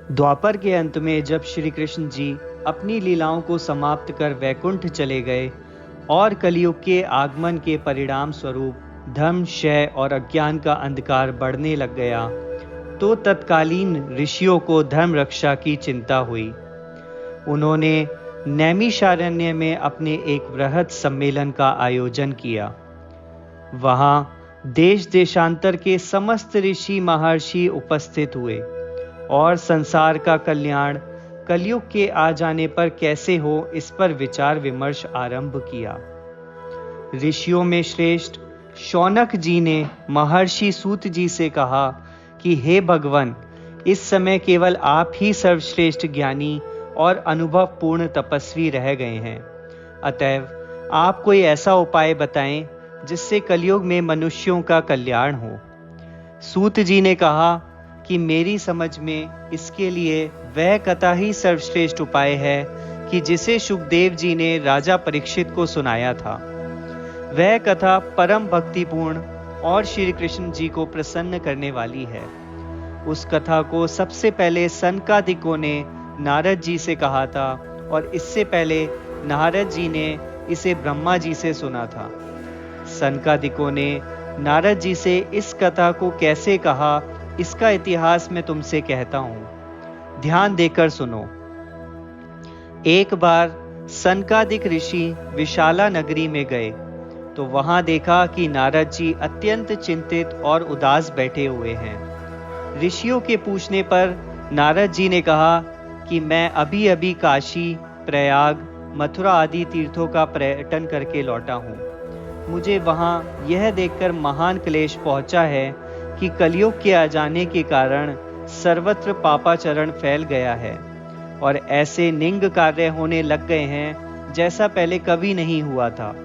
द्वापर के अंत में जब श्री कृष्ण जी अपनी लीलाओं को समाप्त कर वैकुंठ चले गए और कलयुग के आगमन के परिणाम स्वरूप धर्म, क्षय और अज्ञान का अंधकार बढ़ने लग गया, तो तत्कालीन ऋषियों को धर्म रक्षा की चिंता हुई। उन्होंने नैमिषारण्य में अपने एक बृहद सम्मेलन का आयोजन किया। वहां देश देशांतर के समस्त ऋषि महर्षि उपस्थित हुए और संसार का कल्याण कलयुग के आ जाने पर कैसे हो, इस पर विचार विमर्श आरंभ किया। ऋषियों में श्रेष्ठ शौनक जी ने महर्षि सूत जी से कहा कि हे भगवान, इस समय केवल आप ही सर्वश्रेष्ठ ज्ञानी और अनुभव पूर्ण तपस्वी रह गए हैं। अतएव आप कोई ऐसा उपाय बताएं जिससे कलयुग में मनुष्यों का कल्याण हो। सूत जी ने कहा कि मेरी समझ में इसके लिए वह कथा ही सर्वश्रेष्ठ उपाय है कि जिसे सुखदेव जी ने राजा परीक्षित को सुनाया था। वह कथा परम भक्तिपूर्ण और श्री कृष्ण जी को प्रसन्न करने वाली है। उस कथा को सबसे पहले सनकादिकों ने नारद जी से कहा था और इससे पहले नारद जी ने इसे ब्रह्मा जी से सुना था। सनकादिकों ने नारद जी से इस कथा को कैसे कहा, इसका इतिहास मैं तुमसे कहता हूं, ध्यान देकर सुनो। एक बार सनकादिक ऋषि विशाला नगरी में गए तो वहां देखा कि नारद जी अत्यंत चिंतित और उदास बैठे हुए हैं। ऋषियों के पूछने पर नारद जी ने कहा कि मैं अभी अभी काशी, प्रयाग, मथुरा आदि तीर्थों का पर्यटन करके लौटा हूँ। मुझे वहाँ यह देखकर महान क्लेश पहुँचा है कि कलयुग के आ जाने के कारण सर्वत्र पापाचरण फैल गया है और ऐसे निंग कार्य होने लग गए हैं जैसा पहले कभी नहीं हुआ था।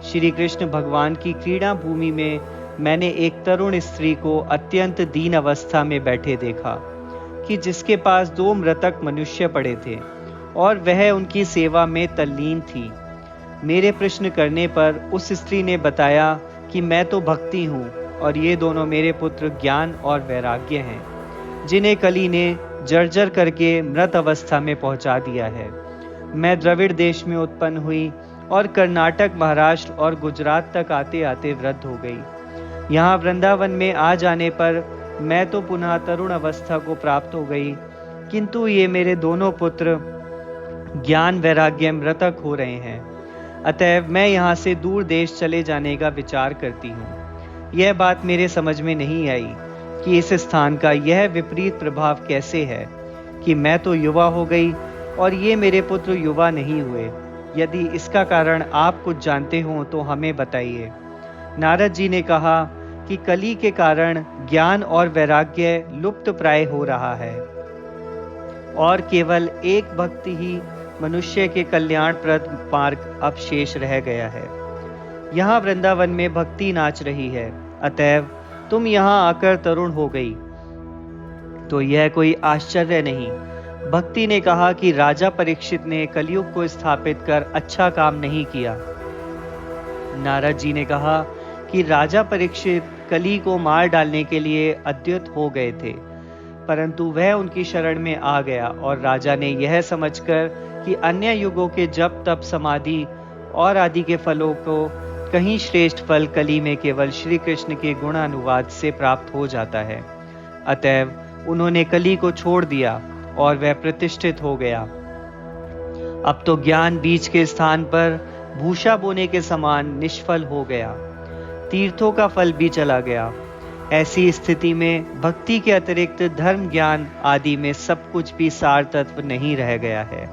श्री कृष्ण भगवान की क्रीड़ा भूमि में मैंने एक तरुण स्त्री को अत्यंत दीन अवस्था में बैठे देखा कि जिसके पास 2 मृतक मनुष्य पड़े थे और वह उनकी सेवा में तल्लीन थी। मेरे प्रश्न करने पर उस स्त्री ने बताया कि मैं तो भक्ति हूँ और ये दोनों मेरे पुत्र ज्ञान और वैराग्य हैं, जिन्हें कली ने जर्जर करके मृत अवस्था में पहुंचा दिया है। मैं द्रविड़ देश में उत्पन्न हुई और कर्नाटक, महाराष्ट्र और गुजरात तक आते आते वृद्ध हो गई। यहाँ वृंदावन में आ जाने पर मैं तो पुनः तरुण अवस्था को प्राप्त हो गई, किंतु ये मेरे दोनों पुत्र ज्ञान वैराग्य मृतक हो रहे हैं। अतएव मैं यहाँ से दूर देश चले जाने का विचार करती हूँ। यह बात मेरे समझ में नहीं आई कि इस स्थान का यह विपरीत प्रभाव कैसे है कि मैं तो युवा हो गई और ये मेरे पुत्र युवा नहीं हुए। यदि इसका कारण आप कुछ जानते हो तो हमें बताइए। नारद जी ने कहा कि कली के कारण ज्ञान और वैराग्य लुप्त प्राय हो रहा है और केवल एक भक्ति ही मनुष्य के कल्याणप्रद मार्ग अब शेष रह गया है। यहाँ वृंदावन में भक्ति नाच रही है, अतएव तुम यहाँ आकर तरुण हो गई तो यह कोई आश्चर्य नहीं। भक्ति ने कहा कि राजा परीक्षित ने कलयुग को स्थापित कर अच्छा काम नहीं किया। नारद जी ने कहा कि राजा परीक्षित कली को मार डालने के लिए अद्युत हो गए थे, परंतु वह उनकी शरण में आ गया और राजा ने यह समझकर कि अन्य युगों के जप, तप, समाधि और आदि के फलों को कहीं श्रेष्ठ फल कली में केवल श्री कृष्ण के गुण अनुवाद से प्राप्त हो जाता है, अतएव उन्होंने कली को छोड़ दिया और वह प्रतिष्ठित हो गया। अब तो ज्ञान बीज के स्थान पर भूषा बोने के समान निष्फल हो गया, तीर्थों का फल भी चला गया। ऐसी स्थिति में भक्ति के अतिरिक्त धर्म, ज्ञान आदि में सब कुछ भी सार तत्व नहीं रह गया है।